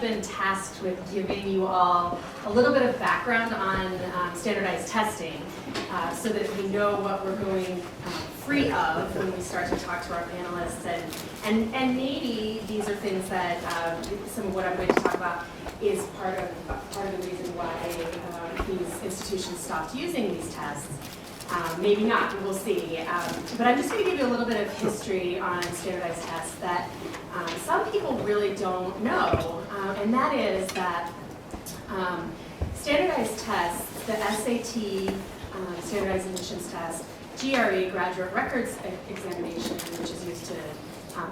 been tasked with giving you all a little bit of background on standardized testing so that we know what we're going free of when we start to talk to our panelists. And maybe these are things that some of what I'm going to talk about is part of the reason why these institutions stopped using these tests. Maybe not, we'll see. But I'm just going to give you a little bit of history on standardized tests that some people really don't know, and that is that standardized tests, the SAT, standardized admissions test, GRE, graduate records examination, which is used to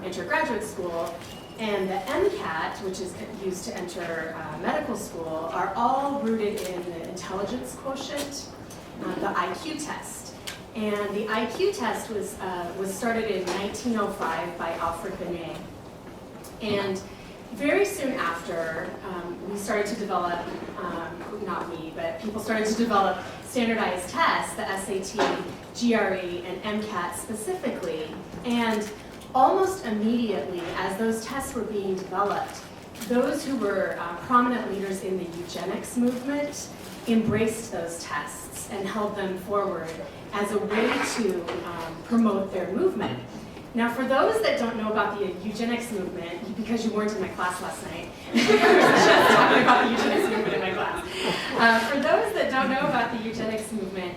enter graduate school, and the MCAT, which is used to enter medical school, are all rooted in the intelligence quotient, the IQ test. And the IQ test was started in 1905 by Alfred Binet. And very soon after, we started to develop, not we, but people started to develop standardized tests, the SAT, GRE, and MCAT specifically. And almost immediately, as those tests were being developed, those who were prominent leaders in the eugenics movement embraced those tests and held them forward as a way to promote their movement. Now, for those that don't know about the eugenics movement, because you weren't in my class last night, I was just talking about the eugenics movement in my class. For those that don't know about the eugenics movement,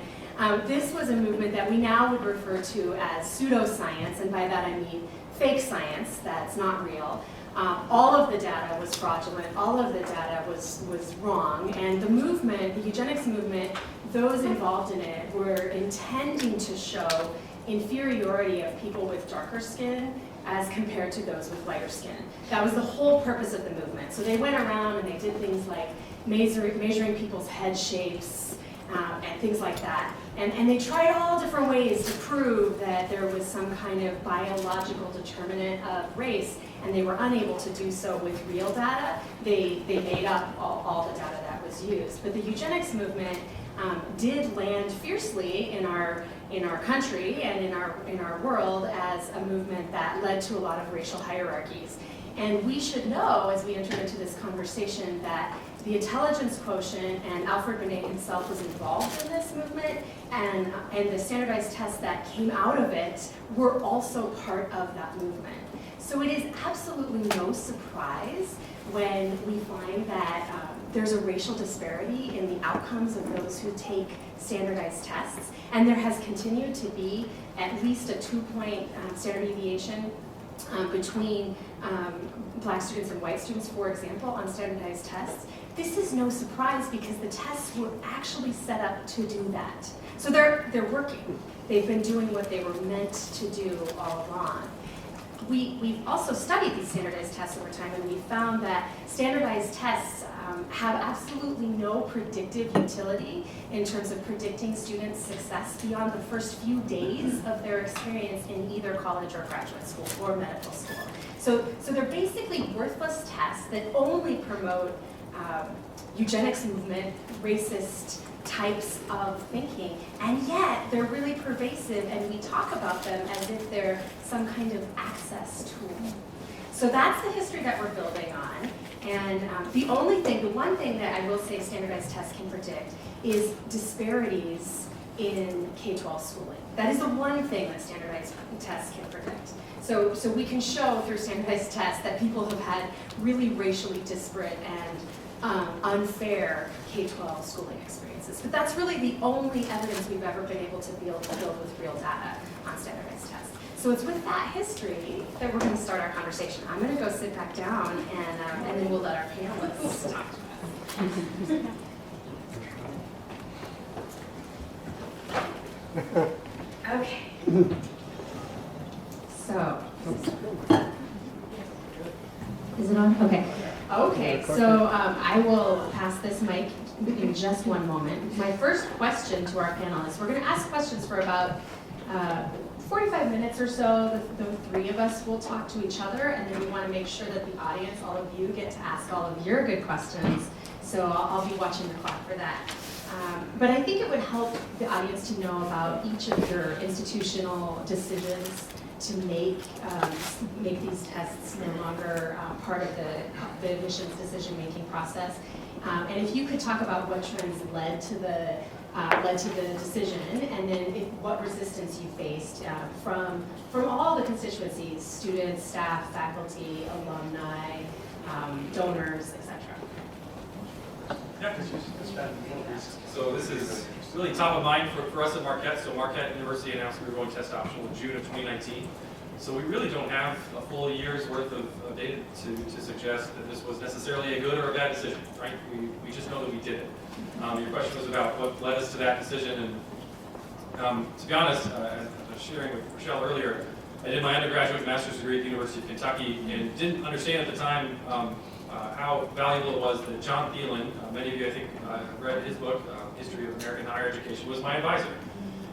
this was a movement that we now would refer to as pseudoscience, and by that I mean fake science that's not real. All of the data was fraudulent, all of the data was wrong, and the movement, the eugenics movement, those involved in it were intending to show inferiority of people with darker skin as compared to those with lighter skin. That was the whole purpose of the movement. So they went around and they did things like measuring people's head shapes and things like that. And they tried all different ways to prove that there was some kind of biological determinant of race, and they were unable to do so with real data. They made up all the data that was used. But the eugenics movement did land fiercely in our country and in our world as a movement that led to a lot of racial hierarchies. And we should know, as we enter into this conversation, that the intelligence quotient, and Alfred Binet himself was involved in this movement, and the standardized tests that came out of it were also part of that movement. So it is absolutely no surprise when we find that there's a racial disparity in the outcomes of those who take standardized tests, and there has continued to be at least a 2-point standard deviation between black students and white students, for example, on standardized tests. This is no surprise because the tests were actually set up to do that. So they're working. They've been doing what they were meant to do all along. We've also studied these standardized tests over time, and we found that standardized tests have absolutely no predictive utility in terms of predicting students' success beyond the first few days of their experience in either college or graduate school or medical school. So they're basically worthless tests that only promote eugenics movement, racist types of thinking, and yet they're really pervasive, and we talk about them as if they're some kind of access tool. So that's the history that we're building on, and the one thing that I will say standardized tests can predict is disparities in K-12 schooling. That is the one thing that standardized tests can predict. So we can show through standardized tests that people have had really racially disparate and unfair K-12 schooling experiences. But that's really the only evidence we've ever been able to build with real data on standardized tests. So it's with that history that we're going to start our conversation. I'm going to go sit back down, and then we'll let our panelists talk to us. Okay. So, is it on? Okay. Okay, so I will pass this mic in just one moment. My first question to our panelists, we're going to ask questions for about 45 minutes or so. The three of us will talk to each other, and then we want to make sure that the audience, all of you, get to ask all of your good questions. So I'll be watching the clock for that. But I think it would help the audience to know about each of your institutional decisions to make these tests no longer part of the admissions decision-making process. And if you could talk about what trends led to the decision, and then what resistance you faced from all the constituencies, students, staff, faculty, alumni, donors, etc. Yeah, so this is really top of mind for us at Marquette. So Marquette University announced we were going test optional in June of 2019. So we really don't have a full year's worth of data to suggest that this was necessarily a good or a bad decision, right? We just know that we did it. Your question was about what led us to that decision, and to be honest, as I was sharing with Rachelle earlier, I did my undergraduate and master's degree at the University of Kentucky and didn't understand at the time how valuable it was that John Thielen, many of you I think have read his book, History of American Higher Education, was my advisor.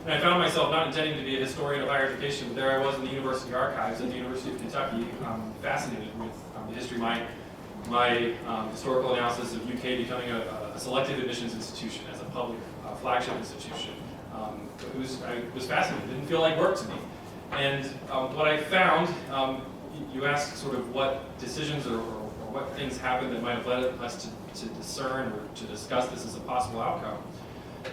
And I found myself not intending to be a historian of higher education, but there I was in the university archives at the University of Kentucky, fascinated with the history. My historical analysis of UK becoming a selective admissions institution as a public flagship institution. I was fascinated. It didn't feel like work to me. And what I found, you asked sort of what decisions or what things happened that might have led us to discern or to discuss this as a possible outcome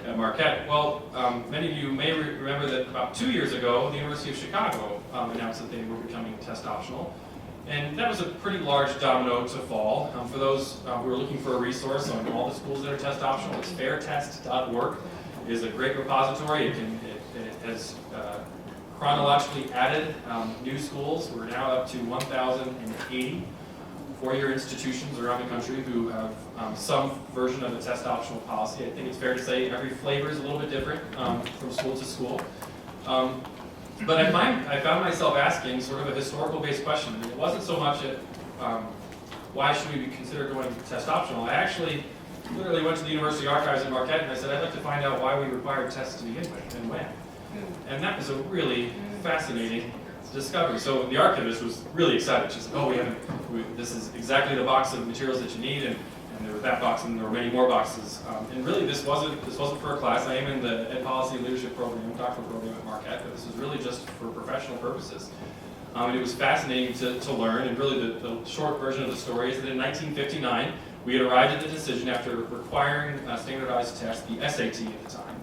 at Marquette. Well, many of you may remember that about 2 years ago, the University of Chicago announced that they were becoming test optional. And that was a pretty large domino to fall. For those who are looking for a resource on all the schools that are test optional, it's fairtest.org. It is a great repository. It has chronologically added new schools. We're now up to 1,080 four-year institutions around the country who have some version of a test optional policy. I think it's fair to say every flavor is a little bit different from school to school. But I found myself asking sort of a historical-based question. It wasn't so much why should we consider going test optional. I actually literally went to the university archives in Marquette and I said I'd like to find out why we required tests to begin with and when. And that was a really fascinating discovery. So the archivist was really excited. She said, "Oh, this is exactly the box of materials that you need," and there was that box, and there were many more boxes. And really, this wasn't for a class. I am in the Ed Policy and Leadership program, doctoral program at Marquette, but this was really just for professional purposes. And it was fascinating to learn. And really, the short version of the story is that in 1959, we had arrived at the decision after requiring standardized tests, the SAT at the time,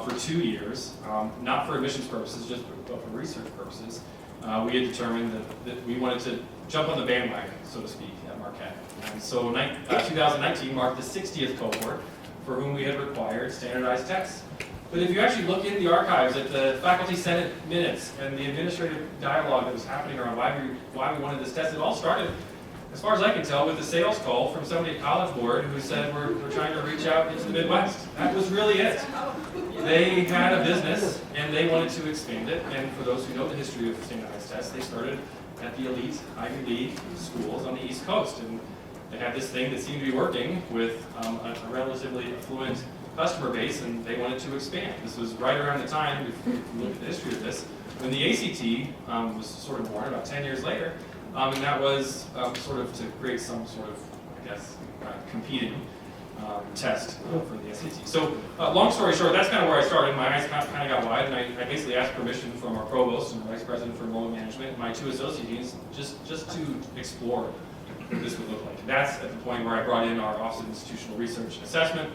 for 2 years, not for admissions purposes, just for research purposes. We had determined that we wanted to jump on the bandwagon, so to speak, at Marquette. And so 2019 marked the 60th cohort for whom we had required standardized tests. But if you actually look in the archives at the faculty senate minutes and the administrative dialogue that was happening around why we wanted this test, it all started, as far as I can tell, with a sales call from somebody at College Board who said we're trying to reach out into the Midwest. That was really it. They had a business and they wanted to expand it, and for those who know the history of standardized tests, they started at the elite Ivy League schools on the East Coast, and they had this thing that seemed to be working with a relatively affluent customer base, and they wanted to expand. This was right around the time, if you look at the history of this, when the ACT was sort of born about 10 years later, and that was sort of to create some sort of, I guess, competing test for the SAT. So long story short, that's kind of where I started. My eyes kind of got wide, and I basically asked permission from our provost and vice president for enrollment management and my 2 associate deans just to explore what this would look like. And that's at the point where I brought in our Office of Institutional Research and Assessment.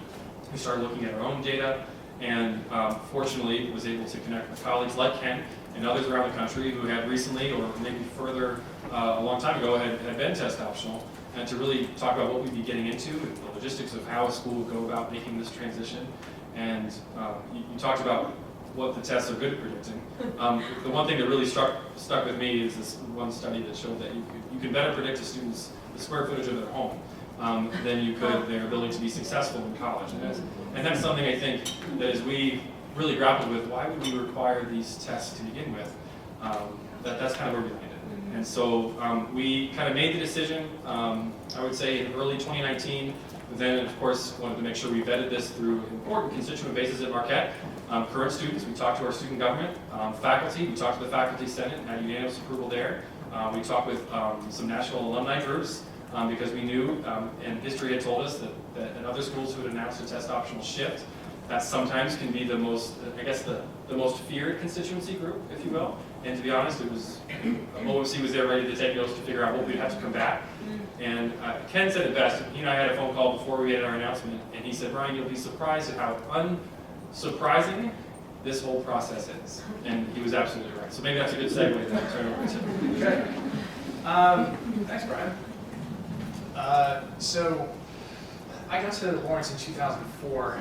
We started looking at our own data, and fortunately was able to connect with colleagues like Ken and others around the country who had recently, or maybe further a long time ago, had been test optional, and to really talk about what we'd be getting into, and the logistics of how a school would go about making this transition. And you talked about what the tests are good at predicting. The one thing that really stuck with me is this one study that showed that you can better predict a student's the square footage of their home than you could their ability to be successful in college. And that's something I think that as we really grappled with, why would we require these tests to begin with? That's kind of where we landed. And so we kind of made the decision, I would say in early 2019, then of course wanted to make sure we vetted this through important constituent bases at Marquette. Current students, we talked to our student government. Faculty, we talked to the faculty senate and had unanimous approval there. We talked with some national alumni groups because we knew, and history had told us that in other schools who had announced a test optional shift, that sometimes can be the most, I guess, the most feared constituency group, if you will. And to be honest, it was, OMC was there ready to take notes to figure out what we'd have to combat. And Ken said it best. He and I had a phone call before we had our announcement, and he said, Ryan, you'll be surprised at how unsurprising this whole process is. And he was absolutely right. So maybe that's a good segue to turn over to. Okay. Thanks, Brian. So I got to Lawrence in 2004.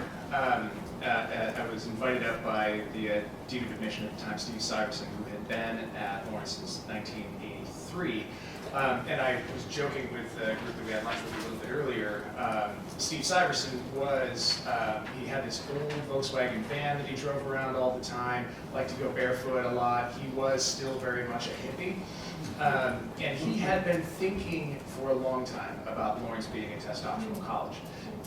I was invited up by the Dean of Admission at the time, Steve Syverson, who had been at Lawrence since 1983. And I was joking with the group that we had lunch with a little bit earlier. Steve Syverson was, he had this old Volkswagen van that he drove around all the time, liked to go barefoot a lot. He was still very much a hippie. And he had been thinking for a long time about Lawrence being a test optional college.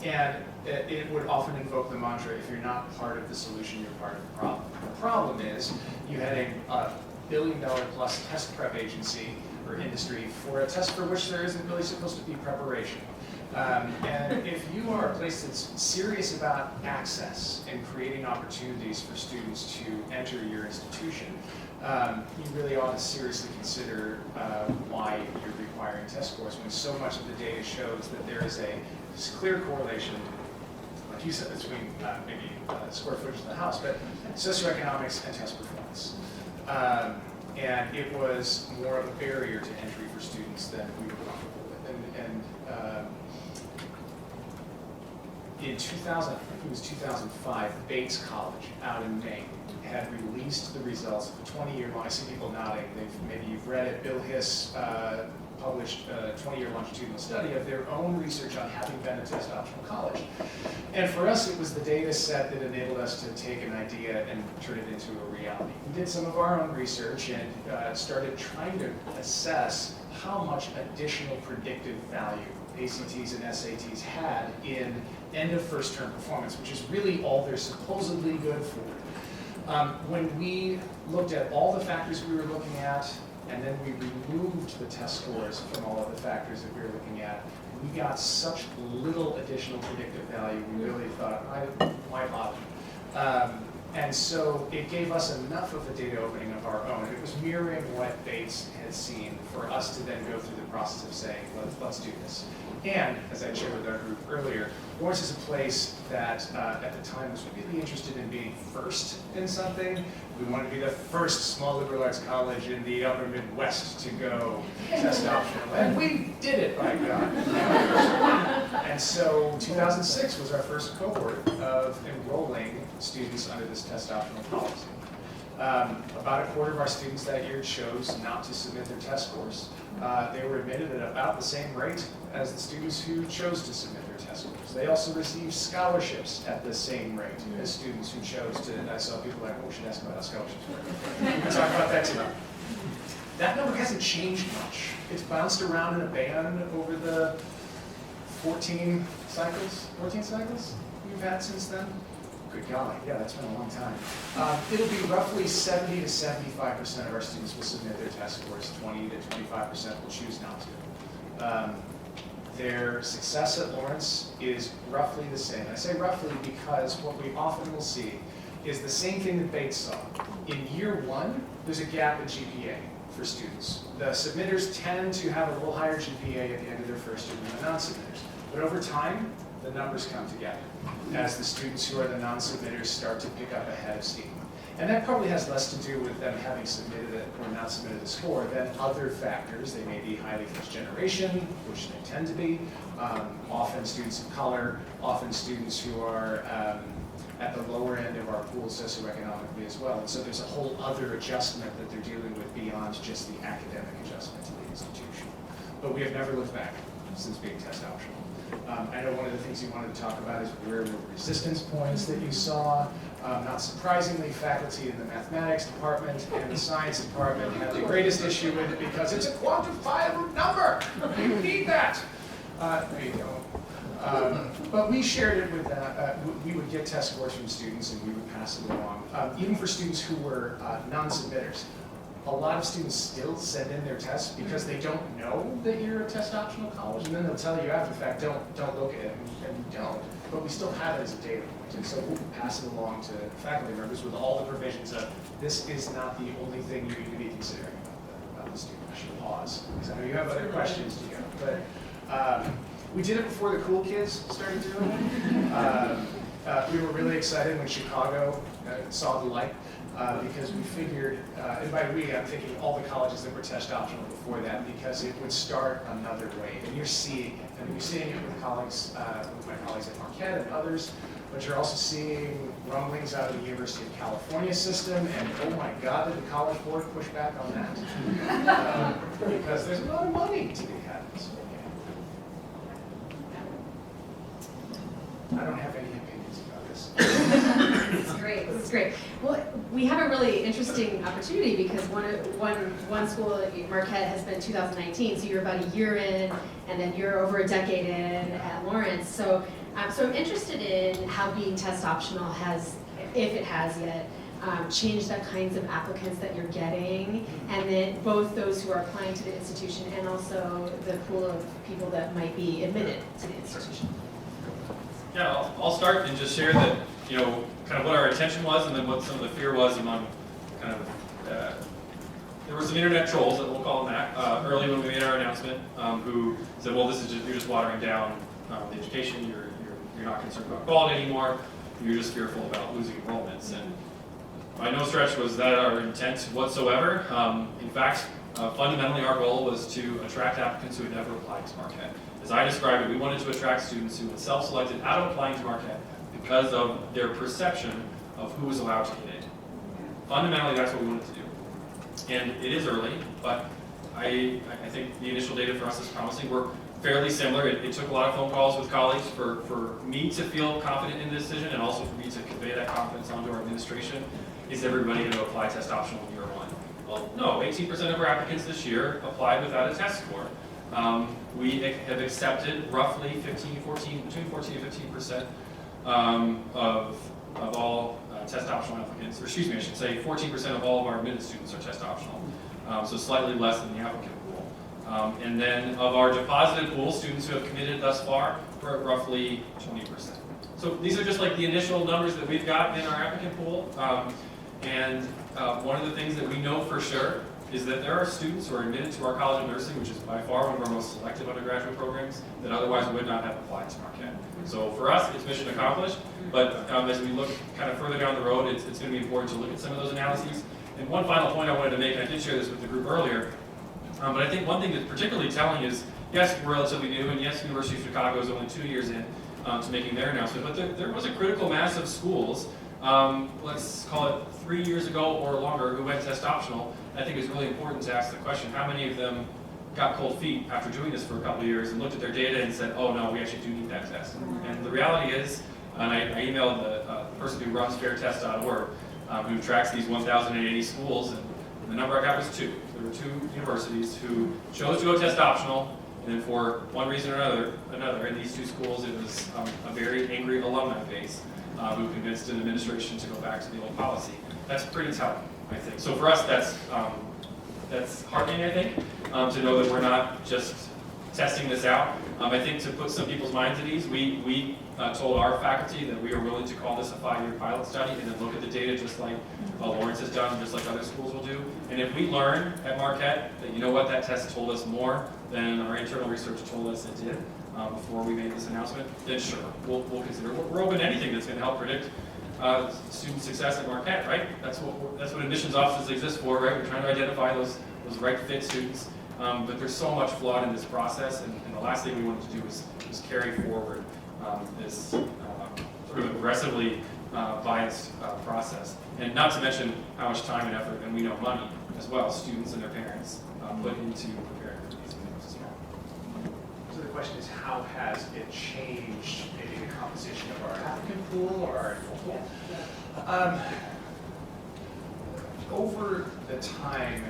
And it would often invoke the mantra, if you're not part of the solution, you're part of the problem. The problem is, you had a $1 billion plus test prep agency or industry for a test for which there isn't really supposed to be preparation. And if you are a place that's serious about access and creating opportunities for students to enter your institution, you really ought to seriously consider why you're requiring test scores when so much of the data shows that there is a clear correlation, like you said, between maybe square footage of the house, but socioeconomics and test performance. And it was more of a barrier to entry for students than we were comfortable with. In 2000, I think it was 2005, Bates College out in Maine had released the results of a 20-year long, I see people nodding, maybe you've read it, Bill Hiss published a 20-year longitudinal study of their own research on having been a test optional college. And for us, it was the data set that enabled us to take an idea and turn it into a reality. We did some of our own research and started trying to assess how much additional predictive value ACTs and SATs had in end of first term performance, which is really all they're supposedly good for. When we looked at all the factors we were looking at, and then we removed the test scores from all of the factors that we were looking at, we got such little additional predictive value, we really thought, why bother? And so it gave us enough of a data opening of our own. It was mirroring what Bates had seen for us to then go through the process of saying, let's do this. And, as I shared with our group earlier, Lawrence is a place that at the time was really interested in being first in something. We wanted to be the first small liberal arts college in the upper Midwest to go test optional. And we did it, by God. And so 2006 was our first cohort of enrolling students under this test optional policy. About a quarter of our students that year chose not to submit their test scores. They were admitted at about the same rate as the students who chose to submit their test scores. They also received scholarships at the same rate as students who chose to. I saw people like, oh, we should ask about how scholarships work. We'll talk about that tonight. That number hasn't changed much. It's bounced around in a band over the 14 cycles we've had since then. Good golly, yeah, that's been a long time. It'll be roughly 70 to 75% of our students will submit their test scores, 20 to 25% will choose not to. Their success at Lawrence is roughly the same. I say roughly because what we often will see is the same thing that Bates saw. In year one, there's a gap in GPA for students. The submitters tend to have a little higher GPA at the end of their first year than the non-submitters. But over time, the numbers come together as the students who are the non-submitters start to pick up a head of steam. And that probably has less to do with them having submitted it or not submitted a score than other factors. They may be highly first generation, which they tend to be, often students of color, often students who are at the lower end of our pool socioeconomically as well. And so there's a whole other adjustment that they're dealing with beyond just the academic adjustment to the institution. But we have never looked back since being test optional. I know one of the things you wanted to talk about is where were the resistance points that you saw. Not surprisingly, faculty in the mathematics department and the science department have the greatest issue with it because it's a quantifiable number. You need that. No, you don't. But we shared it with we would get test scores from students and we would pass it along. Even for students who were non-submitters. A lot of students still send in their tests because they don't know that you're a test optional college, and then they'll tell you after the fact, don't look at it, and you don't. but we still have it as a data point. And so we'll pass it along to faculty members with all the provisions of this is not the only thing you need to be considering about the student. I should pause, because I know you have other questions to go. But we did it before the cool kids started doing it. We were really excited when Chicago saw the light. Because we figured, and by we, I'm thinking all the colleges that were test optional before that, because it would start another wave. And you're seeing it. I mean, you're seeing it with colleagues, with my colleagues at Marquette and others, but you're also seeing rumblings out of the University of California system, and oh my God, did the College Board push back on that? Because there's a lot of money to be had in this whole game. I don't have any opinions about this. This is great. This is great. Well, we have a really interesting opportunity because one school at Marquette has been 2019, so you're about a year in, and then you're over a decade in at Lawrence. So I'm interested in how being test optional has, if it has yet, changed the kinds of applicants that you're getting, and then both those who are applying to the institution and also the pool of people that might be admitted to the institution. Yeah, I'll start and just share that, you know, kind of what our intention was and then what some of the fear was among kind of, there were some internet trolls, that we'll call them that, early when we made our announcement, who said, well, this is just, you're just watering down the education, you're not concerned about quality anymore, you're just fearful about losing enrollments. And by no stretch was that our intent whatsoever. In fact, fundamentally our goal was to attract applicants who had never applied to Marquette. As I described it, we wanted to attract students who had self-selected out of applying to Marquette because of their perception of who was allowed to get in. Fundamentally, that's what we wanted to do. And it is early, but I think the initial data for us is promising. We're fairly similar. It took a lot of phone calls with colleagues for me to feel confident in the decision and also for me to convey that confidence onto our administration. Is everybody going to apply test optional in year one? Well, no, 18% of our applicants this year applied without a test score. We have accepted roughly between 14 and 15% of all test optional applicants, or excuse me, I should say 14% of all of our admitted students are test optional, so slightly less than the applicant pool. And then of our deposited pool, students who have committed thus far, we're at roughly 20%. So these are just like the initial numbers that we've got in our applicant pool. And one of the things that we know for sure is that there are students who are admitted to our College of Nursing, which is by far one of our most selective undergraduate programs, that otherwise would not have applied to Marquette. So for us, it's mission accomplished, but as we look kind of further down the road, it's going to be important to look at some of those analyses. And one final point I wanted to make, and I did share this with the group earlier, but I think one thing that's particularly telling is, yes, we're relatively new, and yes, University of Chicago is only 2 years in to making their announcement, but there was a critical mass of schools, let's call it 3 years ago or longer, who went test optional. I think it's really important to ask the question, how many of them got cold feet after doing this for a couple of years and looked at their data and said, oh no, we actually do need that test. And the reality is, and I emailed the person who runs fairtest.org, who tracks these 1,080 schools, and the number I got was 2. There were 2 universities who chose to go test optional, and then for one reason or another, in these 2 schools, it was a very angry alumni base who convinced an administration to go back to the old policy. That's pretty telling, I think. So for us, that's heartening, I think, to know that we're not just testing this out. I think to put some people's minds at ease, we told our faculty that we are willing to call this a 5-year pilot study and then look at the data just like Lawrence has done, just like other schools will do. And if we learn at Marquette that, you know what, that test told us more than our internal research told us it did before we made this announcement, then sure, we'll consider. We're open to anything that's going to help predict student success at Marquette, right? That's what admissions offices exist for, right? We're trying to identify those right fit students. But there's so much flawed in this process, and the last thing we wanted to do is carry forward this sort of aggressively biased process. And not to mention how much time and effort, and we know money as well, students and their parents put into preparing for these exams as well. So the question is, how has it changed maybe the composition of our applicant pool or our pool? Over the time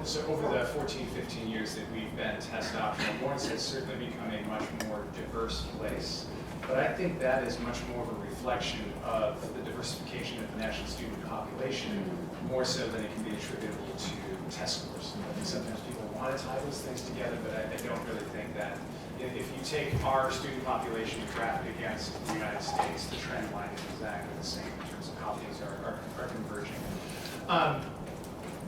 so over the 14, 15 years that we've been test optional, Lawrence has certainly become a much more diverse place. But I think that is much more of a reflection of the diversification of the national student population, more so than it can be attributable to test scores. I think sometimes people want to tie those things together, but I don't really think that. If you take our student population and graph it against the United States, the trend line is exactly the same in terms of how things are converging.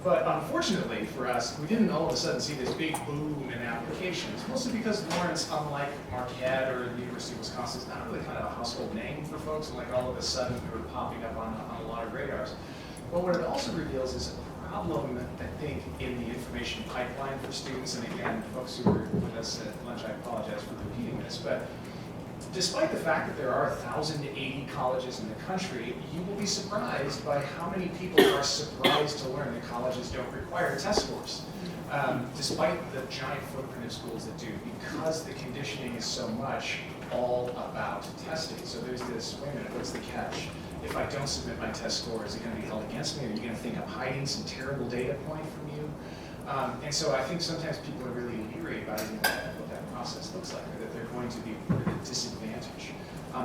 But unfortunately for us, we didn't all of a sudden see this big boom in applications, mostly because Lawrence, unlike Marquette or the University of Wisconsin, is not really kind of a household name for folks, and like all of a sudden we were popping up on a lot of radars. But what it also reveals is a problem, I think, in the information pipeline for students. And again, folks who were with us at lunch, I apologize for repeating this, but despite the fact that there are 1,080 colleges in the country, you will be surprised by how many people are surprised to learn that colleges don't require test scores. Despite the giant footprint of schools that do, because the conditioning is so much all about testing. So there's this, wait a minute, what's the catch? If I don't submit my test score, is it going to be held against me? Are you going to think I'm hiding some terrible data point from you? And so I think sometimes people are really leery about even what that process looks like, or that they're going to be at a disadvantage.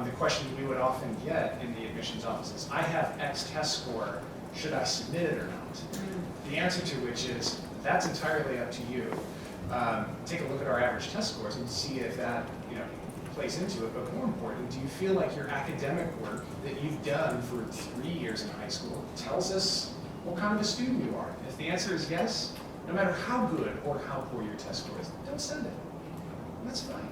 The question we would often get in the admissions office is, I have X test score, should I submit it or not? The answer to which is, that's entirely up to you. Take a look at our average test scores and see if that plays into it, but more important, do you feel like your academic work that you've done for 3 years in high school tells us what kind of a student you are? And if the answer is yes, no matter how good or how poor your test score is, don't send it. That's fine.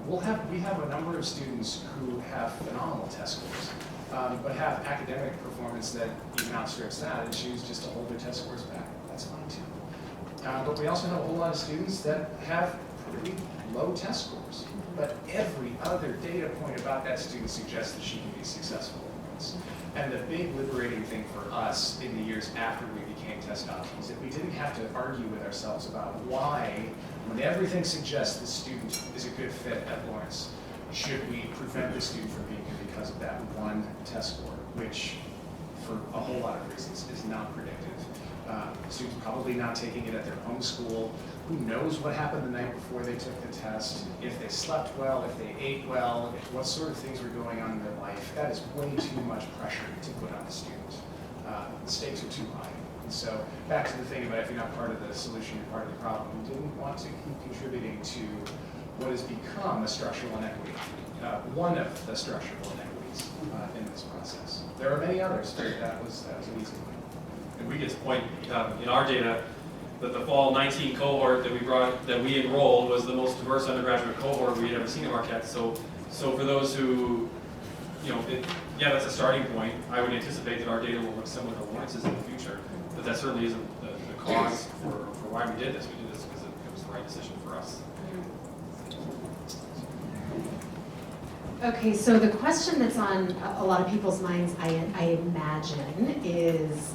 We have a number of students who have phenomenal test scores, but have academic performance that even outstrips that and choose just to hold their test scores back. That's fine too. But we also have a whole lot of students that have pretty low test scores, but every other data point about that student suggests that she can be successful in this. And the big liberating thing for us in the years after we became test options is that we didn't have to argue with ourselves about why, when everything suggests the student is a good fit at Lawrence, should we prevent the student from being here because of that one test score, which for a whole lot of reasons is not predictive. Students probably not taking it at their home school. Who knows what happened the night before they took the test, if they slept well, if they ate well, what sort of things were going on in their life. That is way too much pressure to put on the student. The stakes are too high. And so back to the thing about if you're not part of the solution, you're part of the problem. We didn't want to keep contributing to what has become a structural inequity, one of the structural inequities in this process. There are many others, but that was an easy one. And we get to point in our data that the fall 19 cohort that we enrolled was the most diverse undergraduate cohort we had ever seen at Marquette. So for those who, yeah, that's a starting point. I would anticipate that our data will look similar to Lawrence's in the future, but that certainly isn't the cause for why we did this. We did this because it was the right decision for us. Okay, so the question that's on a lot of people's minds, I imagine, is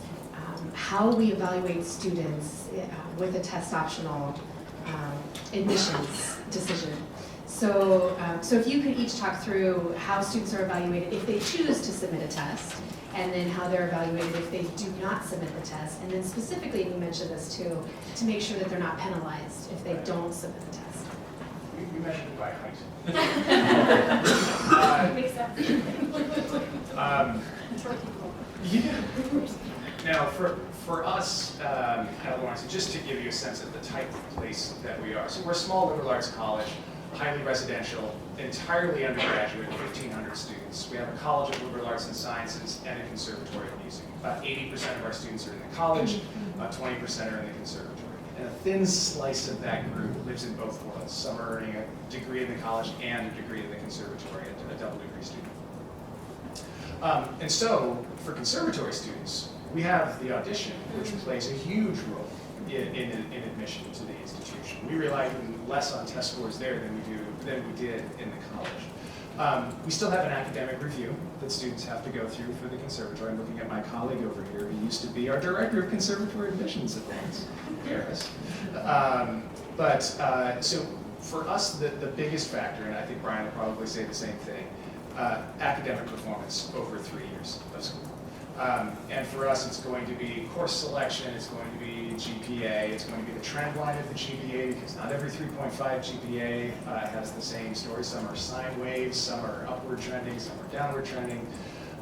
how we evaluate students with a test optional admissions decision. So if you could each talk through how students are evaluated if they choose to submit a test, and then how they're evaluated if they do not submit the test, and then specifically, and you mentioned this too, to make sure that they're not penalized if they don't submit the test. We measured it by height. Makes sense. Yeah. Now, for us at Lawrence, just to give you a sense of the type of place that we are. So we're a small liberal arts college, highly residential, entirely undergraduate, 1,500 students. We have a College of Liberal Arts and Sciences and a Conservatory of Music. About 80% of our students are in the college, about 20% are in the conservatory. And a thin slice of that group lives in both worlds. Some are earning a degree in the college and a degree in the conservatory, a double degree student. And so, for conservatory students, we have the audition, which plays a huge role in admission to the institution. We rely even less on test scores there than we did in the college. We still have an academic review that students have to go through for the conservatory. I'm looking at my colleague over here who used to be our director of conservatory admissions at Lawrence, Harris. So for us, the biggest factor, and I think Brian will probably say the same thing, academic performance over 3 years of school. And for us, it's going to be course selection, it's going to be GPA, it's going to be the trend line of the GPA, because not every 3.5 GPA has the same story. Some are sine waves, some are upward trending, some are downward trending.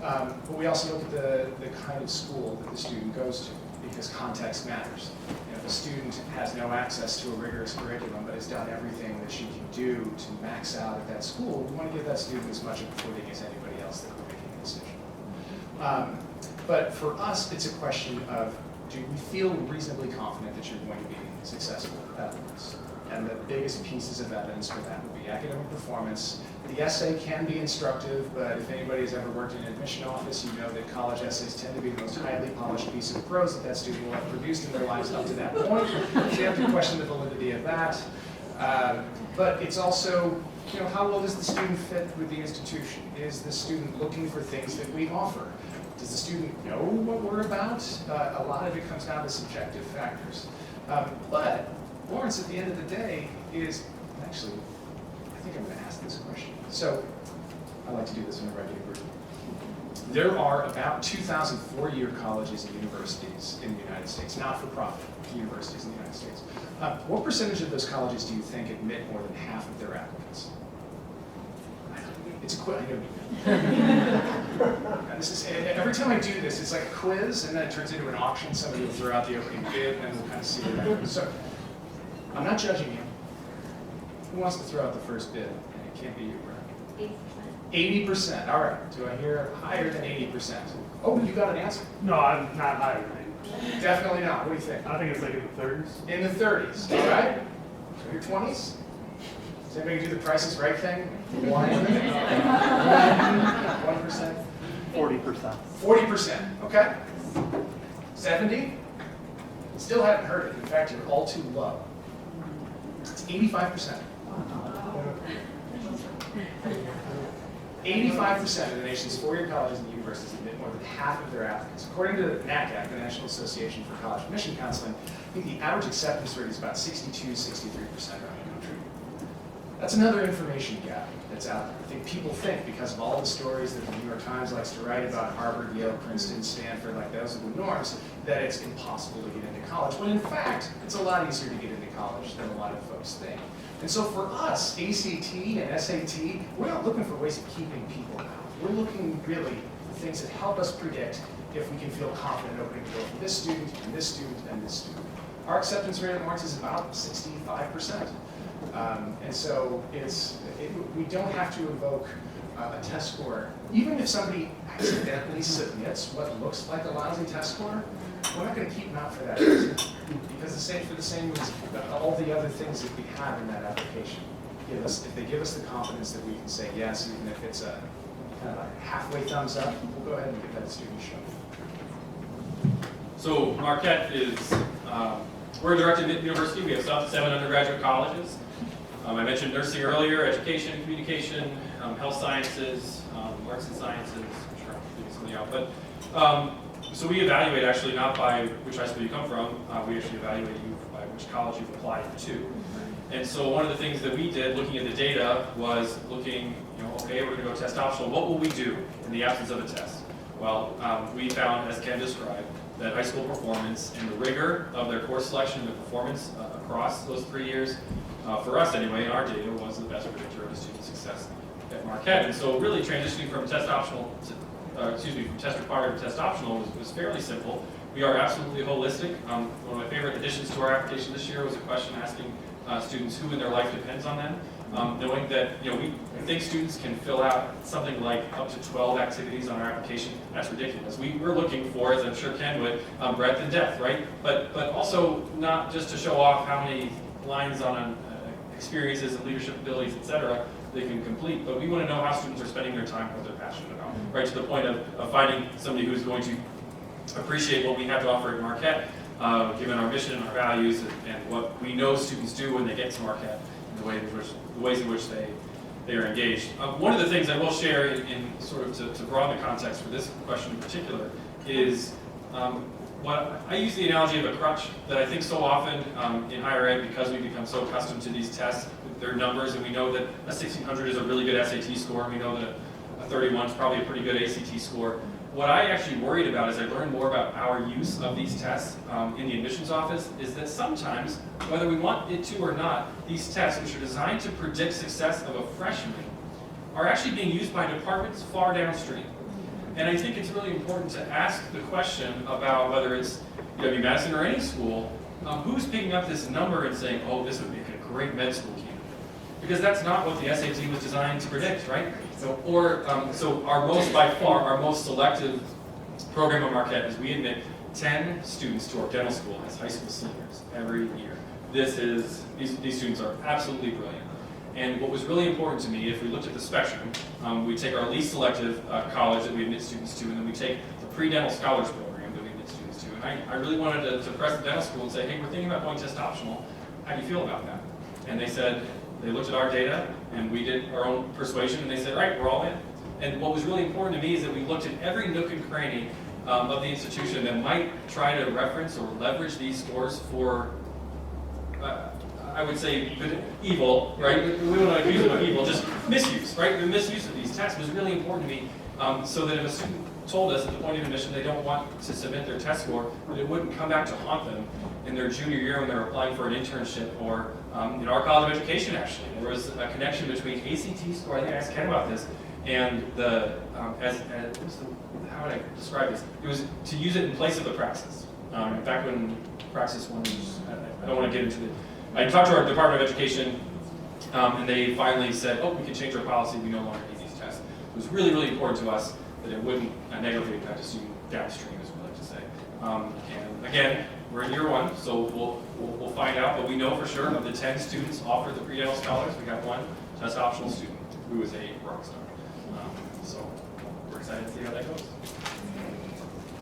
But we also look at the kind of school that the student goes to, because context matters. If a student has no access to a rigorous curriculum, but has done everything that she can do to max out at that school, we want to give that student as much of a footing as anybody else that we're making a decision. But for us, it's a question of, do we feel reasonably confident that you're going to be successful at this? And the biggest pieces of evidence for that would be academic performance. The essay can be instructive, but if anybody has ever worked in an admission office, you know that college essays tend to be the most highly polished piece of prose that student will have produced in their lives up to that point. So you have to question the validity of that. But it's also, how well does the student fit with the institution? Is the student looking for things that we offer? Does the student know what we're about? A lot of it comes down to subjective factors. But Lawrence, at the end of the day, is actually, I think I'm going to ask this question. So, I like to do this in a regular group. There are about 2,000 four-year colleges and universities in the United States, not-for-profit universities in the United States. What percentage of those colleges do you think admit more than half of their applicants? It's a quiz. Every time I do this, it's like a quiz, and then it turns into an auction. Somebody will throw out the opening bid, and then we'll kind of see what happens. So, I'm not judging you. Who wants to throw out the first bid? And it can't be you, right? 80%. 80%. All right. Do I hear higher than 80%? Oh, you got an answer. No, I'm not higher than 80%. Definitely not. What do you think? I think it's like in the 30s. In the 30s. All right. So your 20s? Does anybody do the Price is Right thing? 1%? 40%. 40%. Okay. 70? Still haven't heard it. In fact, you're all too low. It's 85%. 85% of the nation's four-year colleges and universities admit more than half of their applicants. According to NACAC, the National Association for College Admission Counseling, I think the average acceptance rate is about 62, 63% around the country. That's another information gap that's out there. I think people think, because of all the stories that the New York Times likes to write about Harvard, Yale, Princeton, Stanford, like those are the norms, that it's impossible to get into college, when in fact, it's a lot easier to get into college than a lot of folks think. And so for us, ACT and SAT, we're not looking for ways of keeping people out. We're looking really for things that help us predict if we can feel confident opening the door for this student, and this student, and this student. Our acceptance rate at Lawrence is about 65%. And so we don't have to invoke a test score. Even if somebody accidentally submits what looks like a lousy test score, we're not going to keep them out for that reason. Because for the same reason, all the other things that we have in that application, if they give us the confidence that we can say yes, even if it's a kind of a halfway thumbs up, we'll go ahead and give that student a shot. So Marquette is, we're a direct-admit university. We have 7 undergraduate colleges. I mentioned nursing earlier, education, communication, health sciences, arts and sciences. I'm sure I'm leaving something out. But, so we evaluate actually not by which high school you come from. We actually evaluate you by which college you've applied to. And so one of the things that we did, looking at the data, was looking, okay, we're going to go test optional. What will we do in the absence of a test? Well, we found, as Ken described, that high school performance and the rigor of their course selection and the performance across those 3 years, for us anyway, in our data, was the best predictor of student success at Marquette. And so really transitioning from test optional to, from test required to test optional was fairly simple. We are absolutely holistic. One of my favorite additions to our application this year was a question asking students who in their life depends on them. Knowing that we think students can fill out something like up to 12 activities on our application, that's ridiculous. We're looking for, as I'm sure Ken would, breadth and depth, right? But also not just to show off how many lines on experiences and leadership abilities, etc., they can complete, but we want to know how students are spending their time, what they're passionate about, right? To the point of finding somebody who's going to appreciate what we have to offer at Marquette, given our mission and our values and what we know students do when they get to Marquette, and the ways in which they are engaged. One of the things I will share in sort of to broaden the context for this question in particular is what I use the analogy of a crutch that I think so often in higher ed, because we become so accustomed to these tests, their numbers, and we know that a 1600 is a really good SAT score, and we know that a 31 is probably a pretty good ACT score. What I actually worried about as I learned more about our use of these tests in the admissions office is that sometimes, whether we want it to or not, these tests, which are designed to predict success of a freshman, are actually being used by departments far downstream. And I think it's really important to ask the question about whether it's UW-Madison or any school, who's picking up this number and saying, oh, this would make a great med school candidate? Because that's not what the SAT was designed to predict, right? So by far, our most selective program at Marquette is we admit 10 students to our dental school as high school seniors every year. These students are absolutely brilliant. And what was really important to me, if we looked at the spectrum, we take our least selective college that we admit students to, and then we take the pre-dental scholars program that we admit students to. And I really wanted to press the dental school and say, hey, we're thinking about going test optional. How do you feel about that? And they said, they looked at our data, and we did our own persuasion, and they said, all right, we're all in. And what was really important to me is that we looked at every nook and cranny of the institution that might try to reference or leverage these scores for, I would say, evil, right? We don't want to accuse them of evil, just misuse, right? The misuse of these tests was really important to me, so that if a student told us at the point of admission they don't want to submit their test score, that it wouldn't come back to haunt them in their junior year when they're applying for an internship, or in our College of Education, actually. There was a connection between ACT score, I think I asked Ken about this, and the, how would I describe this? It was to use it in place of the praxis. Back when praxis one was, I don't want to get into the, I talked to our Department of Education, and they finally said, oh, we can change our policy, we no longer need these tests. It was really, really important to us that it wouldn't negatively impact a student downstream, as we like to say. And again, we're in year one, so we'll find out, but we know for sure of the 10 students offered the pre-dental scholars, we got one test optional student who is a rock star. So we're excited to see how that goes.